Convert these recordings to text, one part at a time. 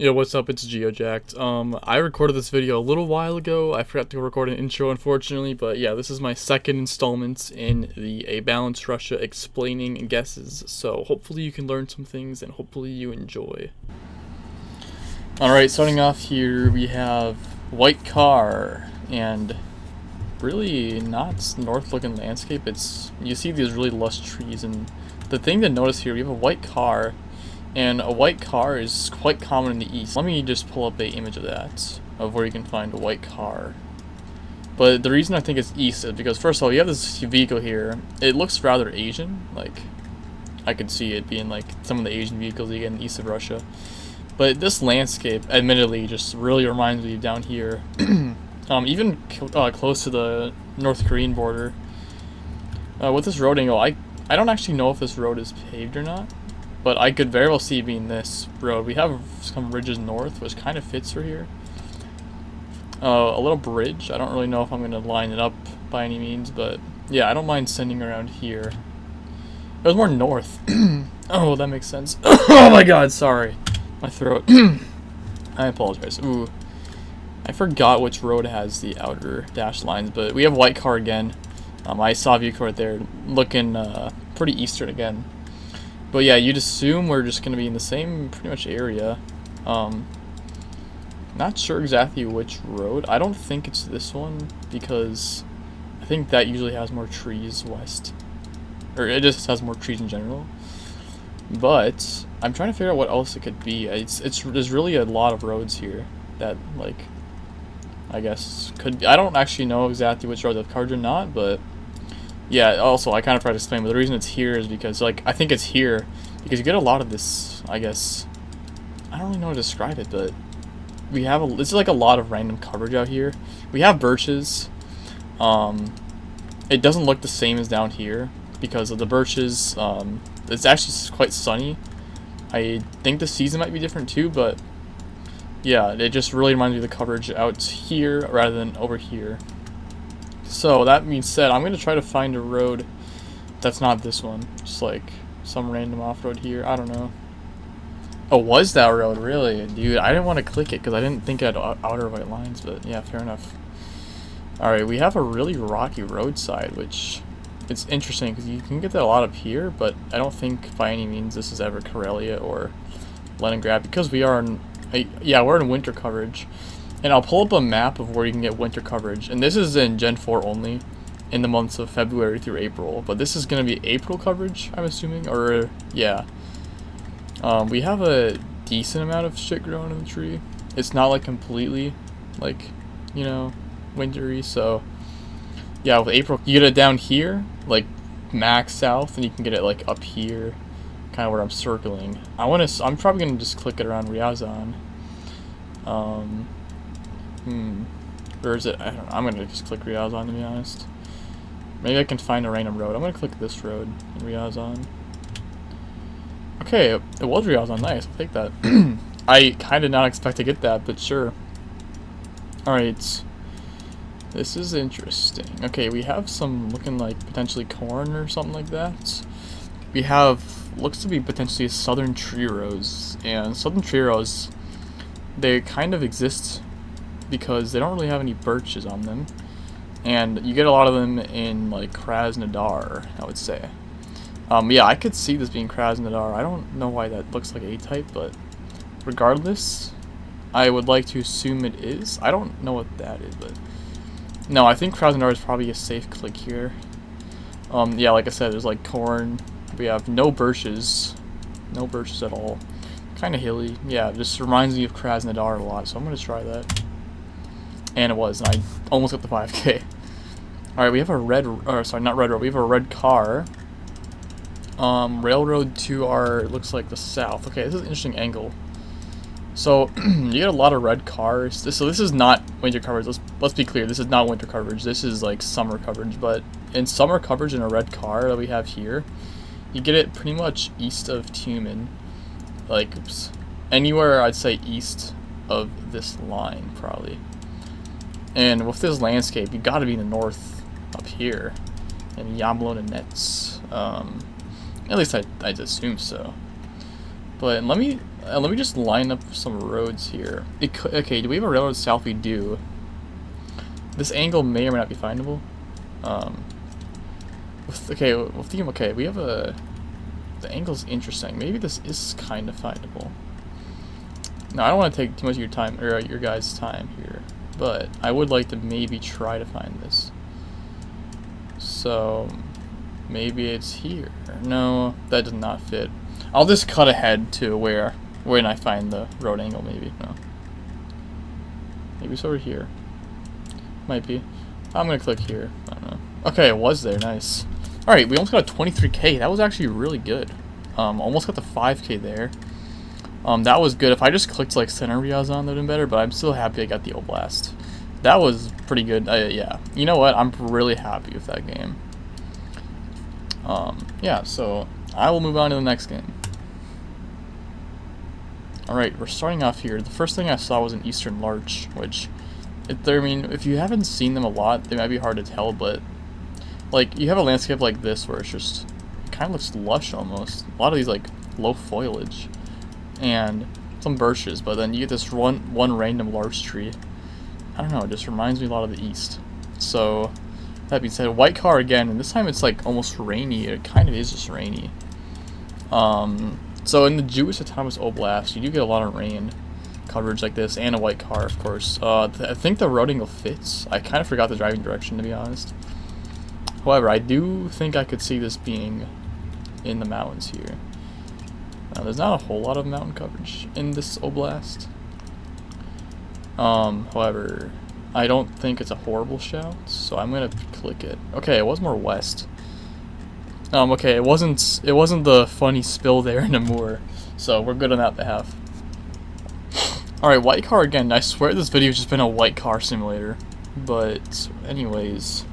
Yo, what's up? It's GeoJacked. I recorded this video a little while ago. I forgot to record an intro, unfortunately, but yeah, this is my second installment in the A Balanced Russia explaining guesses, so hopefully you can learn some things and hopefully you enjoy. Alright, starting off here, we have white car, and really not north-looking landscape. You see these really lush trees, and the thing to notice here, we have a white car. And a white car is quite common in the east. Let me just pull up an image of that, of where you can find a white car. But the reason I think it's east is because, first of all, you have this vehicle here. It looks rather Asian. Like, I could see it being like some of the Asian vehicles you get in the east of Russia. But this landscape, admittedly, just really reminds me of down here. Even close to the North Korean border. With this road angle, I don't actually know if this road is paved or not. But I could very well see it being this road. We have some ridges north, which kind of fits for here. A little bridge. I don't really know if I'm going to line it up by any means, but yeah, I don't mind sending around here. It was more north. Oh, that makes sense. Oh my god, sorry. My throat. I apologize. Ooh. I forgot which road has the outer dash lines, but we have white car again. I saw a vehicle right there looking pretty eastern again. But yeah, you'd assume we're just going to be in the same pretty much area. Not sure exactly which road. I don't think it's this one because I think that usually has more trees west. Or it just has more trees in general. But I'm trying to figure out what else it could be. There's really a lot of roads here that, like, I guess could be. I don't actually know exactly which road I've covered or not, but yeah, also, I kind of tried to explain, but the reason it's here is because, like, I think it's here because you get a lot of this, I guess. I don't really know how to describe it, but we have it's like a lot of random coverage out here. We have birches. It doesn't look the same as down here because of the birches. It's actually quite sunny. I think the season might be different too, but yeah, it just really reminds me of the coverage out here rather than over here. So, that being said, I'm going to try to find a road that's not this one. Just like some random off-road here. I don't know. Oh, was that road? Really? Dude, I didn't want to click it because I didn't think it had outer white lines, but yeah, fair enough. Alright, we have a really rocky roadside, which it's interesting because you can get that a lot up here, but I don't think by any means this is ever Karelia or Leningrad because we are in, we're in winter coverage. And I'll pull up a map of where you can get winter coverage. And this is in Gen 4 only, in the months of February through April. But this is going to be April coverage, I'm assuming. Or, yeah. We have a decent amount of shit growing in the tree. It's not, like, completely, like, you know, wintry. So, yeah, with April, you get it down here, like, max south. And you can get it, like, up here, kind of where I'm circling. I'm probably going to just click it around Ryazan. Or is it? I don't know. I'm gonna just click Ryazan, to be honest. Maybe I can find a random road. I'm gonna click this road in Ryazan. Okay, it was Ryazan. Nice. I'll take that. I kind of not expect to get that, but sure. Alright. This is interesting. Okay, we have some looking like potentially corn or something like that. We have, looks to be potentially southern tree rows. And southern tree rows, they kind of exist because they don't really have any birches on them, and you get a lot of them in like Krasnodar, I would say. Yeah, I could see this being Krasnodar. I don't know why that looks like A-type, but regardless, I would like to assume it is. I don't know what that is, but no, I think Krasnodar is probably a safe click here. Yeah, like I said, there's like corn. We have no birches at all. Kind of hilly. Yeah, it just reminds me of Krasnodar a lot, so I'm gonna try that. And it was, and I almost got the 5K. Alright, we have a not red road, we have a red car. Railroad to our, looks like the south. Okay, this is an interesting angle. So, you get a lot of red cars. So this is not winter coverage, let's be clear, this is not winter coverage, this is like summer coverage, but in summer coverage in a red car that we have here, you get it pretty much east of Tumen. Like, anywhere I'd say east of this line, probably. And with this landscape, you gotta be in the north up here. And Yablon Nets. At least I'd assume so. But let me Let me just line up some roads here. Okay, do we have a railroad south? We do. This angle may or may not be findable. Okay, we have a... The angle's interesting. Maybe this is kind of findable. Now, I don't want to take too much of your time, or your guys' time here, but I would like to maybe try to find this. So, maybe it's here. No, that does not fit. I'll just cut ahead to when I find the road angle, maybe. No. Maybe it's over here. Might be. I'm gonna click here. I don't know. Okay, it was there. Nice. Alright, we almost got a 23k. That was actually really good. Almost got the 5k there. That was good. If I just clicked like center Riazan, that would have been better, but I'm still happy I got the Oblast. That was pretty good. Yeah. You know what? I'm really happy with that game. Yeah, so I will move on to the next game. Alright, we're starting off here. The first thing I saw was an Eastern Larch, which, I mean, if you haven't seen them a lot, they might be hard to tell, but, like, you have a landscape like this where it's just, it kind of looks lush almost. A lot of these, like, low foliage, and some birches, but then you get this one random larch tree. I don't know, it just reminds me a lot of the East. So, that being said, white car again, and this time it's, like, almost rainy. It kind of is just rainy. So in the Jewish Autonomous Oblast, you do get a lot of rain coverage like this, and a white car, of course. I think the road angle fits. I kind of forgot the driving direction, to be honest. However, I do think I could see this being in the mountains here. Now, there's not a whole lot of mountain coverage in this Oblast. However, I don't think it's a horrible shout, so I'm gonna click it. Okay, it was more west. Okay, it wasn't the funny spill there in Amur, so we're good on that behalf. Alright, white car again. I swear this video's just been a white car simulator. But, anyways.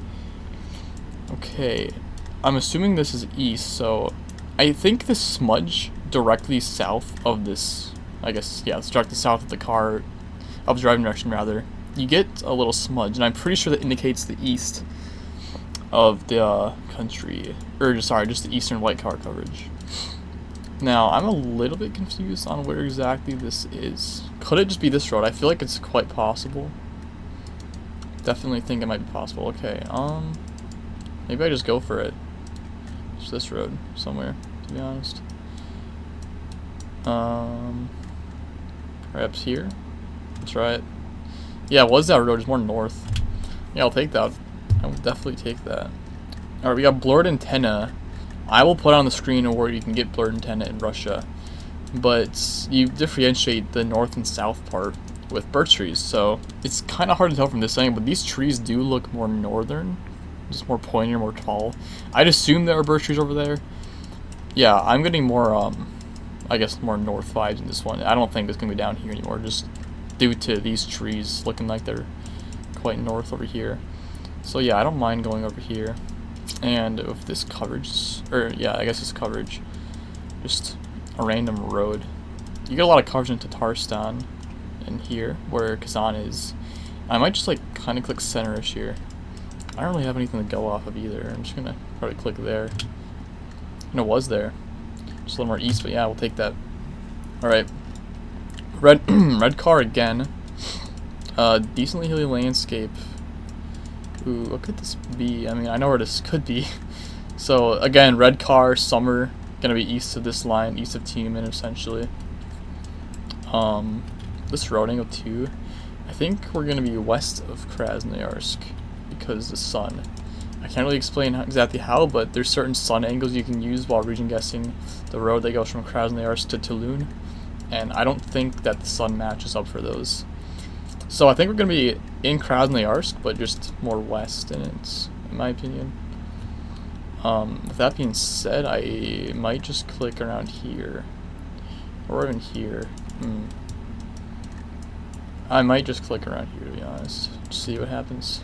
Okay, I'm assuming this is east, so I think the smudge directly south of this, I guess, yeah, it's directly south of the car, of the driving direction rather, you get a little smudge, and I'm pretty sure that indicates the east of the country, or sorry, just the eastern white car coverage. Now, I'm a little bit confused on where exactly this is. Could it just be this road? I feel like it's quite possible. Definitely think it might be possible. Okay, maybe I just go for it. It's this road somewhere, to be honest. Perhaps here? Let's try it. Yeah, it was that road, it's more north. Yeah, I'll take that. I will definitely take that. Alright, we got blurred antenna. I will put on the screen where you can get blurred antenna in Russia. But you differentiate the north and south part with birch trees, so it's kind of hard to tell from this angle, but these trees do look more northern. Just more pointy or more tall. I'd assume there are birch trees over there. Yeah, I'm getting more, I guess, more north vibes in this one. I don't think it's going to be down here anymore, just due to these trees looking like they're quite north over here. So yeah, I don't mind going over here. And if this coverage, or yeah, I guess it's coverage, just a random road. You get a lot of coverage in Tatarstan in here, where Kazan is. I might just like kind of click center-ish here. I don't really have anything to go off of either. I'm just gonna probably click there. And it was there. Just a little more east, but yeah, we'll take that. Alright. Red car again. Decently hilly landscape. Ooh, what could this be? I mean, I know where this could be. So, again, red car, summer, gonna be east of this line, east of Tiemann, essentially. This road angle, too. I think we're gonna be west of Krasnoyarsk, because the sun. I can't really explain exactly how, but there's certain sun angles you can use while region guessing the road that goes from Krasnoyarsk to Tulun, and I don't think that the sun matches up for those. So I think we're going to be in Krasnoyarsk, but just more west in it, in my opinion. With that being said, I might just click around here. Or even here. I might just click around here, to be honest. Just see what happens.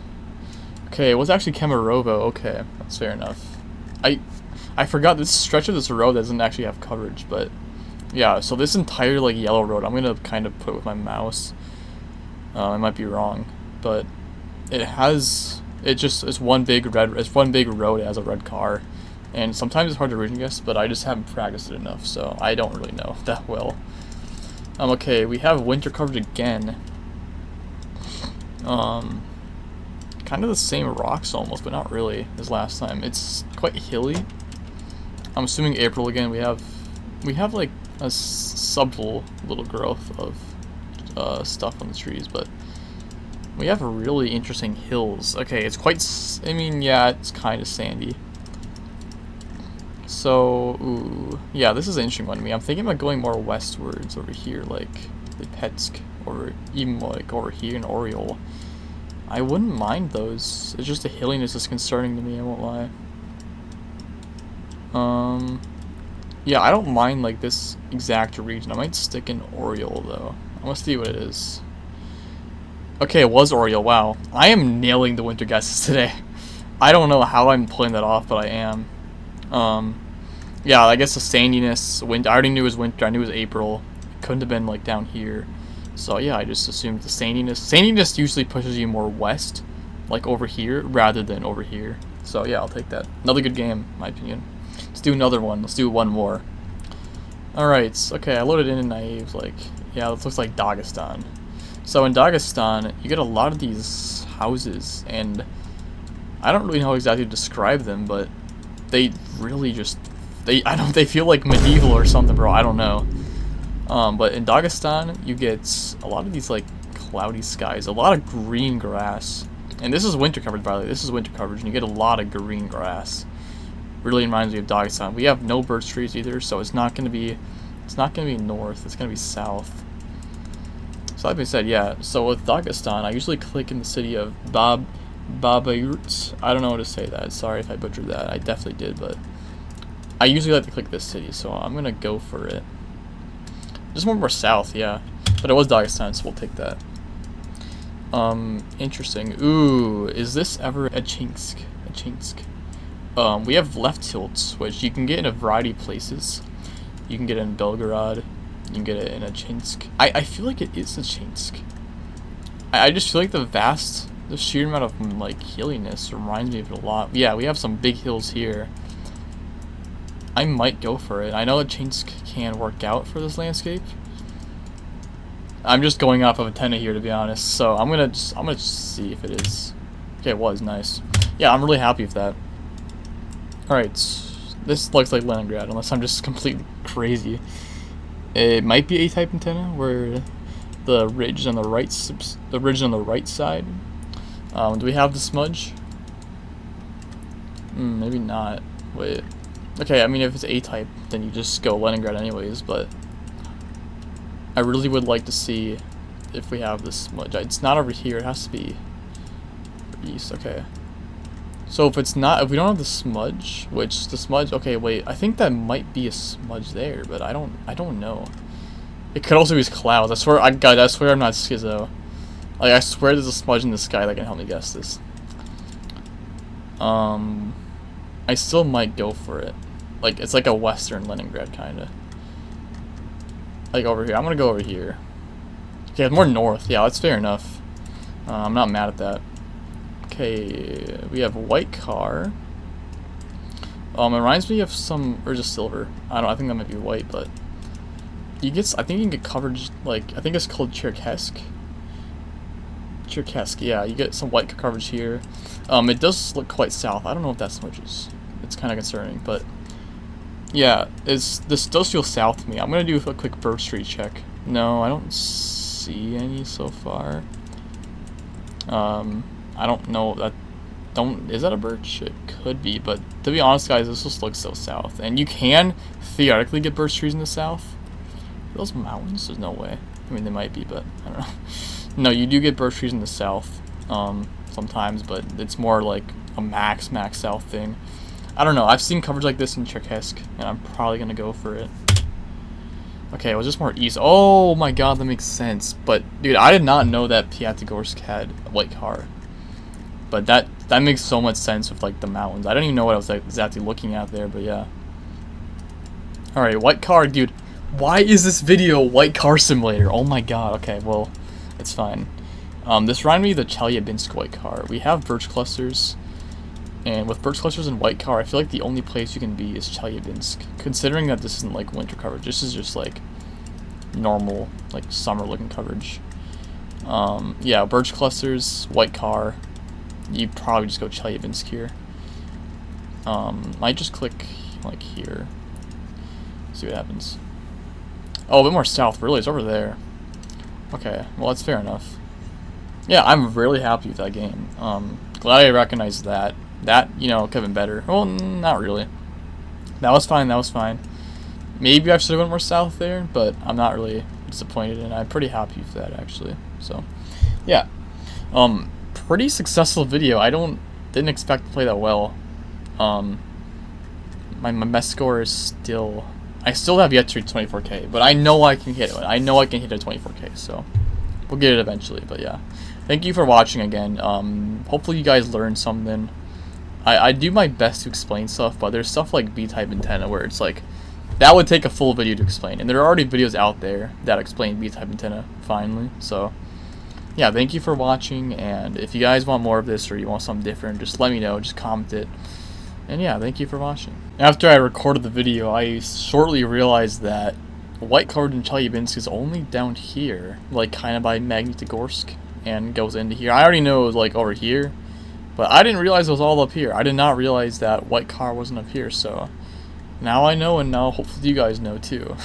Okay, it was actually Kemerovo. Okay, that's fair enough. I forgot this stretch of this road doesn't actually have coverage, but yeah, so this entire like yellow road, I'm going to kind of put it with my mouse. I might be wrong, but it's one big road as a red car, and sometimes it's hard to region guess, but I just haven't practiced it enough, so I don't really know that well. Okay, we have winter coverage again. Kind of the same rocks almost, but not really as last time. It's quite hilly. I'm assuming April again. We have like a subtle little growth of stuff on the trees, but we have really interesting hills. Okay, it's quite. I mean, yeah, it's kind of sandy. So, ooh, yeah, this is an interesting one to me. I'm thinking about going more westwards over here, like Lipetsk, or even like over here in Oriole. I wouldn't mind those. It's just the hilliness that's concerning to me, I won't lie. Yeah, I don't mind like this exact region. I might stick in Oriole though. I'm gonna see what it is. Okay, it was Oriole. Wow, I am nailing the winter guesses today. I don't know how I'm pulling that off, but I am. Yeah, I guess the sandiness. Winter. I already knew it was winter. I knew it was April. It couldn't have been like down here. So yeah, I just assumed the sandiness. Sandiness usually pushes you more west, like over here, rather than over here. So yeah, I'll take that. Another good game, in my opinion. Let's do another one. Let's do one more. Alright, okay, I loaded in Naive, like, yeah, this looks like Dagestan. So in Dagestan, you get a lot of these houses, and I don't really know how exactly to describe them, but they really just, they feel like medieval or something, bro, I don't know. But in Dagestan, you get a lot of these, like, cloudy skies, a lot of green grass. And this is winter coverage, by the way, this is winter coverage, and you get a lot of green grass. Really reminds me of Dagestan. We have no birch trees either, so it's not gonna be north, it's gonna be south. So that being said, yeah, so with Dagestan, I usually click in the city of Babayurt. I don't know how to say that, sorry if I butchered that, I definitely did, but I usually like to click this city, so I'm gonna go for it. Just more south, yeah. But it was Dagestan, so we'll take that. Interesting. Ooh, is this ever Achinsk? We have left tilts, which you can get in a variety of places. You can get it in Belgorod. You can get it in Achinsk. I feel like it is Achinsk. I just feel like the sheer amount of, like, hilliness reminds me of it a lot. Yeah, we have some big hills here. I might go for it. I know Achinsk can work out for this landscape. I'm just going off of antenna here, to be honest. So I'm gonna just see if it is. Okay, it was nice. Yeah, I'm really happy with that. Alright, this looks like Leningrad, unless I'm just completely crazy. It might be A-type antenna, where the ridge on the right side. Do we have the smudge? Maybe not. Wait. Okay, I mean, if it's A-type, then you just go Leningrad anyways, but I really would like to see if we have this smudge. It's not over here, it has to be east, okay. So if we don't have the smudge, okay, wait, I think that might be a smudge there, but I don't know. It could also be clouds. I swear I'm not schizo. Like, I swear there's a smudge in the sky that can help me guess this. I still might go for it. Like, it's like a western Leningrad, kinda. Like, over here. I'm gonna go over here. Okay, more north. Yeah, that's fair enough. I'm not mad at that. Okay, we have a white car. It reminds me of or just silver. I think that might be white, but I think you can get coverage, like, I think it's called Cherkesk. Yeah, you get some white coverage here. It does look quite south. I don't know if that smudges. It's kind of concerning, but yeah, this does feel south to me. I'm gonna do a quick birch tree check. No, I don't see any so far. I don't know is that a birch? It could be, but to be honest, guys, this just looks so south. And you can theoretically get birch trees in the south. Are those mountains? There's no way. I mean, they might be, but I don't know. No, you do get birch trees in the south, sometimes, but it's more like a max south thing. I don't know. I've seen coverage like this in Cherkesk, and I'm probably gonna go for it. Okay, it was just more east. Oh my god, that makes sense. But dude, I did not know that Piatigorsk had a white car. But that makes so much sense with, like, the mountains. I don't even know what I was, like, exactly looking at there, but yeah. Alright, white car, dude. Why is this video white car simulator? Oh my god. Okay, well, it's fine. This reminded me of the Chelyabinsk white car. We have birch clusters. And with birch clusters and white car, I feel like the only place you can be is Chelyabinsk. Considering that this isn't, like, winter coverage. This is just, like, normal, like summer looking coverage. Yeah, birch clusters, white car. You probably just go Chelyabinsk here. Might just click like here. See what happens. Oh, a bit more south. Really, it's over there. Okay, well that's fair enough. Yeah, I'm really happy with that game. Glad I recognized that. That, you know, could have been better. Well, not really. That was fine. That was fine. Maybe I should have went more south there, but I'm not really disappointed, and I'm pretty happy with that actually. So, yeah. Pretty successful video. Didn't expect to play that well. My best score is still. I still have yet to reach 24K, but I know I can hit it. I know I can hit a 24K, so we'll get it eventually. But yeah, thank you for watching again. Hopefully you guys learned something. I do my best to explain stuff, but there's stuff like B-type antenna where it's like that would take a full video to explain, and there are already videos out there that explain B-type antenna finally. So yeah, thank you for watching, and if you guys want more of this or you want something different, just let me know. Just comment it. And yeah, thank you for watching. After I recorded the video, I shortly realized that white card in Chelyabinsk is only down here, like kind of by Magnitogorsk, and goes into here. I already know it was like over here, but I didn't realize it was all up here. I did not realize that white car wasn't up here, so now I know, and now hopefully you guys know too.